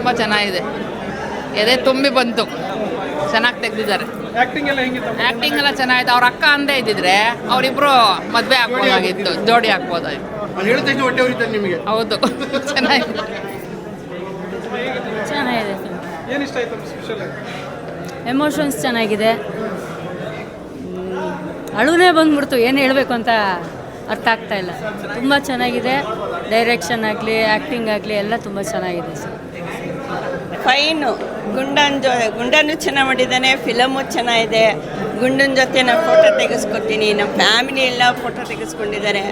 ತುಂಬ ಚೆನ್ನಾಗಿದೆ, ಎದೆ ತುಂಬಿ ಬಂತು, ಚೆನ್ನಾಗಿ ತೆಗೆದಿದ್ದಾರೆ. ಆ್ಯಕ್ಟಿಂಗ್ ಎಲ್ಲ ಚೆನ್ನಾಗಿದೆ. ಅವ್ರ ಅಕ್ಕ ಅಂದೇ ಇದ್ದಿದ್ರೆ ಅವರಿಬ್ರು ಮದುವೆ ಆಗ್ಬೋದಾಗಿತ್ತು, ಜೋಡಿ ಹಾಕ್ಬೋದಾಗಿತ್ತು. ಹೌದು, ಚೆನ್ನಾಗಿದೆ. ಚೆನ್ನಾಗಿದೆ. ಎಮೋಷನ್ಸ್ ಚೆನ್ನಾಗಿದೆ. ಅಳುನೇ ಬಂದ್ಬಿಡ್ತು, ಏನು ಹೇಳಬೇಕು ಅಂತ ಅರ್ಥ ಆಗ್ತಾ ಇಲ್ಲ. ತುಂಬ ಚೆನ್ನಾಗಿದೆ. ಡೈರೆಕ್ಷನ್ ಆಗಲಿ, ಆ್ಯಕ್ಟಿಂಗ್ ಆಗಲಿ ಎಲ್ಲ ತುಂಬ ಚೆನ್ನಾಗಿದೆ ಸರ್. ಫೈನು. ಗುಂಡನ್ನು ಚೆನ್ನಾಗಿ ಮಾಡಿದ್ದಾನೆ. ಫಿಲಮು ಚೆನ್ನಾಗಿದೆ. ಗುಂಡನ ಜೊತೆ ನಾನು ಫೋಟೋ ತೆಗೆಸ್ಕೊತೀನಿ. ನಮ್ಮ ಫ್ಯಾಮಿಲಿ ಎಲ್ಲ ಫೋಟೋ ತೆಗೆಸ್ಕೊಂಡಿದ್ದಾರೆ.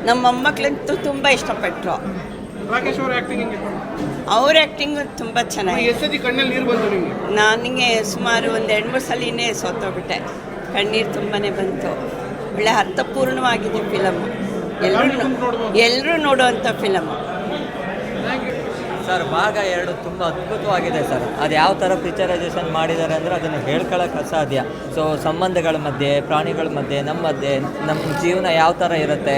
ನಮ್ಮ ಮೊಮ್ಮಕ್ಕಳಂತೂ ತುಂಬ ಇಷ್ಟಪಟ್ಟರು. ಅವ್ರ ಆ್ಯಕ್ಟಿಂಗು ತುಂಬ ಚೆನ್ನಾಗಿದೆ. ನನಗೆ ಸುಮಾರು ಒಂದು 2-3 ಸಲಿನೇ ಸೋತೋಗ್ಬಿಟ್ಟೆ. ಕಣ್ಣೀರು ತುಂಬಾ ಬಂತು. ಒಳ್ಳೆ ಅರ್ಥಪೂರ್ಣವಾಗಿದೆ ಫಿಲಮು. ಎಲ್ಲರೂ ನೋಡುವಂಥ ಫಿಲಮು ಸರ್. ಭಾಗ 2 ತುಂಬ ಅದ್ಭುತವಾಗಿದೆ ಸರ್. ಅದು ಯಾವ ಥರ ಪಿಕ್ಚರೈಸೇಷನ್ ಮಾಡಿದ್ದಾರೆ ಅಂದರೆ ಅದನ್ನು ಹೇಳ್ಕೊಳ್ಳೋಕೆ ಅಸಾಧ್ಯ. ಸೊ ಸಂಬಂಧಗಳ ಮಧ್ಯೆ, ಪ್ರಾಣಿಗಳ ಮಧ್ಯೆ, ನಮ್ಮ ಜೀವನ ಯಾವ ಥರ ಇರುತ್ತೆ,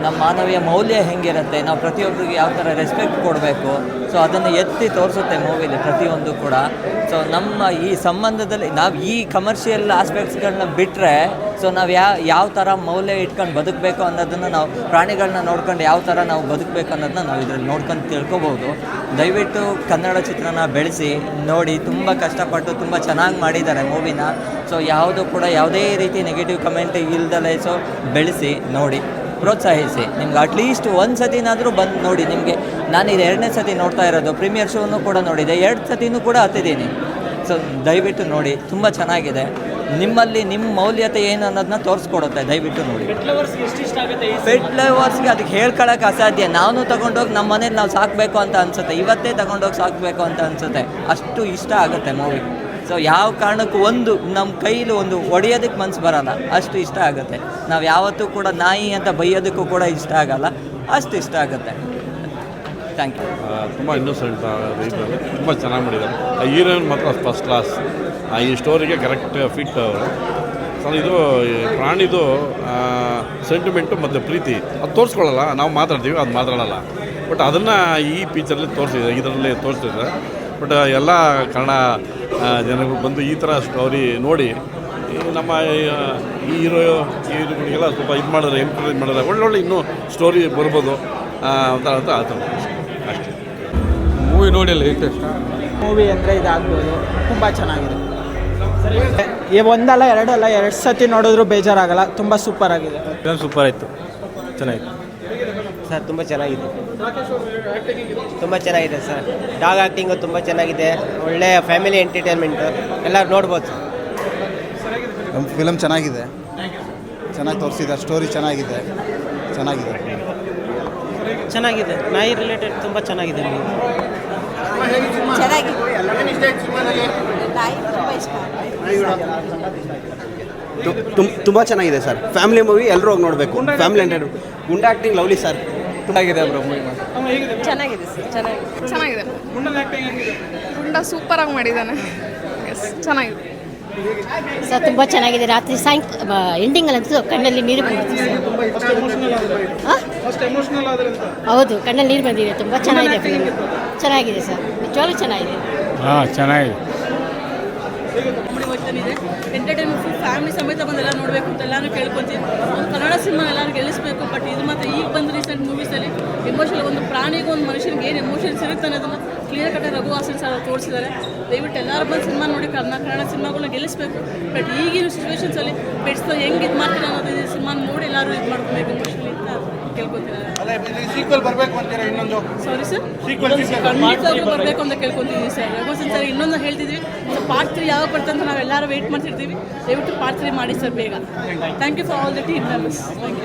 ನಮ್ಮ ಮಾನವೀಯ ಮೌಲ್ಯ ಹೆಂಗಿರುತ್ತೆ, ನಾವು ಪ್ರತಿಯೊಬ್ಬರಿಗೆ ಯಾವ ಥರ ರೆಸ್ಪೆಕ್ಟ್ ಕೊಡಬೇಕು, ಸೊ ಅದನ್ನು ಎತ್ತಿ ತೋರಿಸುತ್ತೆ ಮೂವಿಲಿ ಪ್ರತಿಯೊಂದು ಕೂಡ. ಸೊ ನಮ್ಮ ಈ ಸಂಬಂಧದಲ್ಲಿ ನಾವು ಈ ಕಮರ್ಷಿಯಲ್ ಆಸ್ಪೆಕ್ಟ್ಸ್ಗಳನ್ನ ಬಿಟ್ಟರೆ, ಸೊ ನಾವು ಯಾವ ಥರ ಮೌಲ್ಯ ಇಟ್ಕೊಂಡು ಬದುಕಬೇಕು ಅನ್ನೋದನ್ನು, ನಾವು ಪ್ರಾಣಿಗಳನ್ನ ನೋಡ್ಕೊಂಡು ಯಾವ ಥರ ನಾವು ಬದುಕಬೇಕು ಅನ್ನೋದನ್ನ ನಾವು ಇದರಲ್ಲಿ ನೋಡ್ಕೊಂಡು ತಿಳ್ಕೊಬೋದು. ದಯವಿಟ್ಟು ಕನ್ನಡ ಚಿತ್ರನ ಬೆಳೆಸಿ ನೋಡಿ. ತುಂಬ ಕಷ್ಟಪಟ್ಟು ತುಂಬ ಚೆನ್ನಾಗಿ ಮಾಡಿದ್ದಾರೆ ಮೂವಿನ. ಸೊ ಯಾವುದು ಕೂಡ ಯಾವುದೇ ರೀತಿ ನೆಗೆಟಿವ್ ಕಮೆಂಟ್ ಇಲ್ದಲೇ ಸೊ ಬೆಳೆಸಿ ನೋಡಿ, ಪ್ರೋತ್ಸಾಹಿಸಿ. ನಿಮ್ಗೆ ಅಟ್ಲೀಸ್ಟ್ ಒಂದು ಸತಿನಾದರೂ ಬಂದು ನೋಡಿ. ನಿಮಗೆ ನಾನು ಇದು 2ನೇ ಸತಿ ನೋಡ್ತಾ ಇರೋದು. ಪ್ರೀಮಿಯರ್ ಶೋನು ಕೂಡ ನೋಡಿದೆ, 2 ಸತಿನೂ ಕೂಡ ಹತ್ತಿದ್ದೀನಿ. ಸೊ ದಯವಿಟ್ಟು ನೋಡಿ, ತುಂಬ ಚೆನ್ನಾಗಿದೆ. ನಿಮ್ಮಲ್ಲಿ ನಿಮ್ಮ ಮೌಲ್ಯತೆ ಏನು ಅನ್ನೋದನ್ನ ತೋರಿಸ್ಕೊಡುತ್ತೆ. ದಯವಿಟ್ಟು ನೋಡಿ. ಪೆಟ್ ಲವರ್ಸ್ಗೆ ಅದಕ್ಕೆ ಹೇಳ್ಕೊಳಕ್ಕೆ ಅಸಾಧ್ಯ. ನಾನು ತೊಗೊಂಡೋಗಿ ನಮ್ಮ ಮನೇಲಿ ನಾವು ಸಾಕಬೇಕು ಅಂತ ಅನಿಸುತ್ತೆ. ಇವತ್ತೇ ತೊಗೊಂಡೋಗಿ ಸಾಕಬೇಕು ಅಂತ ಅನಿಸುತ್ತೆ. ಅಷ್ಟು ಇಷ್ಟ ಆಗುತ್ತೆ ಮೂವಿ. ಸೊ ಯಾವ ಕಾರಣಕ್ಕೂ ನಮ್ಮ ಕೈಲಿ ಹೊಡೆಯೋದಕ್ಕೆ ಮನಸ್ಸು ಬರೋಲ್ಲ, ಅಷ್ಟು ಇಷ್ಟ ಆಗುತ್ತೆ. ನಾವು ಯಾವತ್ತೂ ಕೂಡ ನಾಯಿ ಅಂತ ಬೈಯೋದಕ್ಕೂ ಕೂಡ ಇಷ್ಟ ಆಗಲ್ಲ, ಅಷ್ಟು ಇಷ್ಟ ಆಗುತ್ತೆ. Thank you. ತುಂಬ ಇನ್ನೋಸೆಂಟ್, ತುಂಬ ಚೆನ್ನಾಗಿ ಮಾಡಿದ್ದಾರೆ. ಹೀರೋಯಿನ್ ಮಾತ್ರ ಫಸ್ಟ್ ಕ್ಲಾಸ್. ಈ ಸ್ಟೋರಿಗೆ ಕರೆಕ್ಟ್ ಫಿಟ್ ಅವರು. ಸೊ ಇದು ಪ್ರಾಣಿದು ಸೆಂಟಿಮೆಂಟು ಮತ್ತು ಪ್ರೀತಿ ಅದು ತೋರಿಸ್ಕೊಳ್ಳಲ್ಲ. ನಾವು ಮಾತಾಡ್ತೀವಿ, ಅದು ಮಾತಾಡಲ್ಲ. ಬಟ್ ಅದನ್ನು ಈ ಪಿಕ್ಚರಲ್ಲಿ ಇದರಲ್ಲಿ ತೋರಿಸ್ತಿದ್ದಾರೆ. ಬಟ್ ಎಲ್ಲ ಕನ್ನಡ ಜನಗಳು ಬಂದು ಈ ಥರ ಸ್ಟೋರಿ ನೋಡಿ ನಮ್ಮ ಈ ಹೀರೋಗಳಿಗೆಲ್ಲ ಸ್ವಲ್ಪ ಇದು ಮಾಡಿದ್ರೆ, ಎನ್ಕರೇಜ್ ಮಾಡಿದ್ರೆ ಒಳ್ಳೊಳ್ಳೆ ಇನ್ನೂ ಸ್ಟೋರಿ ಬರ್ಬೋದು ಅಂತ ಅಷ್ಟೇ. ಮೂವಿ ನೋಡಿ ಅಲ್ಲ ಇಷ್ಟ ಮೂವಿ ಅಂದರೆ ಇದಾಗ್ಬೋದು. ತುಂಬ ಚೆನ್ನಾಗಿದೆ. ಒಂದಲ್ಲ ಎರಡಲ್ಲ 2 ಸತಿ ನೋಡಿದ್ರು ಬೇಜಾರಾಗಲ್ಲ. ತುಂಬ ಸೂಪರ್ ಆಗಿದೆ. ಸೂಪರ್ ಆಯಿತು, ಚೆನ್ನಾಗಿತ್ತು ಸರ್. ತುಂಬ ಚೆನ್ನಾಗಿದೆ, ತುಂಬ ಚೆನ್ನಾಗಿದೆ ಸರ್. ಡಾಗ್ ಆ್ಯಕ್ಟಿಂಗು ತುಂಬ ಚೆನ್ನಾಗಿದೆ. ಒಳ್ಳೆ ಫ್ಯಾಮಿಲಿ ಎಂಟರ್ಟೈನ್ಮೆಂಟು, ಎಲ್ಲರೂ ನೋಡ್ಬೋದು ಸರ್. ನಮ್ಮ ಫಿಲಮ್ ಚೆನ್ನಾಗಿದೆ, ಚೆನ್ನಾಗಿ ತೋರಿಸಿದ್ದಾರೆ. ಸ್ಟೋರಿ ಚೆನ್ನಾಗಿದೆ. ನಾಯಿ ರಿಲೇಟೆಡ್ ತುಂಬ ಚೆನ್ನಾಗಿದೆ. ತುಂಬ ಚೆನ್ನಾಗಿದೆ ಸರ್. ಫ್ಯಾಮಿಲಿ ಮೂವಿ, ಎಲ್ಲರೂ ಹೋಗಿ ನೋಡಬೇಕು. Family entertainment. ಗುಂಡ ಆ್ಯಕ್ಟಿಂಗ್ ಲವ್ಲಿ ಸರ್. ಚೆನ್ನಾಗಿದೆ ಬ್ರೋ ಮೂವಿ. ಚೆನ್ನಾಗಿದೆ ಸರ್, ಚೆನ್ನಾಗಿದೆ. ಗುಂಡ ಸೂಪರಾಗಿ ಮಾಡಿದ್ದಾನೆ. ಚೆನ್ನಾಗಿದೆ ಸರ್, ತುಂಬ ಚೆನ್ನಾಗಿದೆ. ರಾತ್ರಿ ಎಂಡಿಂಗಲ್ಲಂತೂ ಕಣ್ಣಲ್ಲಿ ನೀರು ಬಂದಿದೆ ಹೌದು, ಕಣ್ಣಲ್ಲಿ ನೀರು ಬಂದಿದೆ. ತುಂಬ ಚೆನ್ನಾಗಿದೆ ಫಿಲ್ಮ್. ಚೆನ್ನಾಗಿದೆ ಸರ್, ನಿಜವಾಗ್ಲೂ ಚೆನ್ನಾಗಿದೆ. ಚೆನ್ನಾಗಿದೆ. ಎಂಟರ್ಟೈನ್ಮೆಂಟ್ ಫುಲ್ ಫ್ಯಾಮಿಲಿ ಸಮೇತ ಬಂದೆಲ್ಲ ನೋಡಬೇಕು ಅಂತ ಎಲ್ಲರೂ ಕೇಳ್ಕೊತೀವಿ. ಒಂದು ಕನ್ನಡ ಸಿನಿಮಾ ಎಲ್ಲರೂ ಗೆಲ್ಲಿಸಬೇಕು. ಬಟ್ ಇದು ಮಾತ್ರ ಈಗ ಬಂದು ರೀಸೆಂಟ್ ಮೂವೀಸಲ್ಲಿ ಎಮೋಷನಲ್, ಒಂದು ಪ್ರಾಣಿಗೂ ಒಂದು ಮನುಷ್ಯನಿಗೆ ಏನು ಎಮೋಷನ್ಸ್ ಇರುತ್ತೆ ಅನ್ನೋದನ್ನು ಕ್ಲಿಯರ್ ಕಟ್ಟಾಗಿ ರಘುಹಾಸನ್ ಸರ್ ತೋರಿಸಿದ್ದಾರೆ. ದಯವಿಟ್ಟು ಎಲ್ಲರೂ ಬಂದು ಸಿನಿಮಾ ನೋಡಿ ಕನ್ನಡ ಸಿನಿಮಾಗಳನ್ನ ಗೆಲ್ಲಿಸಬೇಕು. ಬಟ್ ಈಗಿನ ಸಿಚುವೇಶನ್ಸಲ್ಲಿ ಪೆಟ್ಸ್ ಹೆಂಗೆ ಇದು ಮಾಡ್ತಾರೆ ಅನ್ನೋದು ಸಿನಿಮಾ ನೋಡಿ ಎಲ್ಲರೂ ಇದು ಮಾಡ್ಕೊಬೇಕು ಎಮೋಷನಲಿ ಅಂತ ಕೇಳ್ಕೊತೀನಿ. ಸಾರಿ ಸರ್, ಖಂಡಿತವಾಗ್ಲೂ ಬರಬೇಕು ಅಂತ ಕೇಳ್ಕೊತಿದ್ದೀವಿ ಸರ್. ರಘುಹಾಸನ್ ಸರ್ ಇನ್ನೊಂದು ಹೇಳ್ತಿದ್ವಿ, ಪಾರ್ಟ್ 3 ಯಾವಾಗ ಬರ್ತಂತ ನಾವೆಲ್ಲರೂ ವೆಯ್ಟ್ ಮಾಡ್ತಿರ್ತೀವಿ. ದಯವಿಟ್ಟು ಪಾರ್ಟ್ 3 ಮಾಡಿ ಸರ್ ಬೇಗ. Thank you for all the team members. Thank you.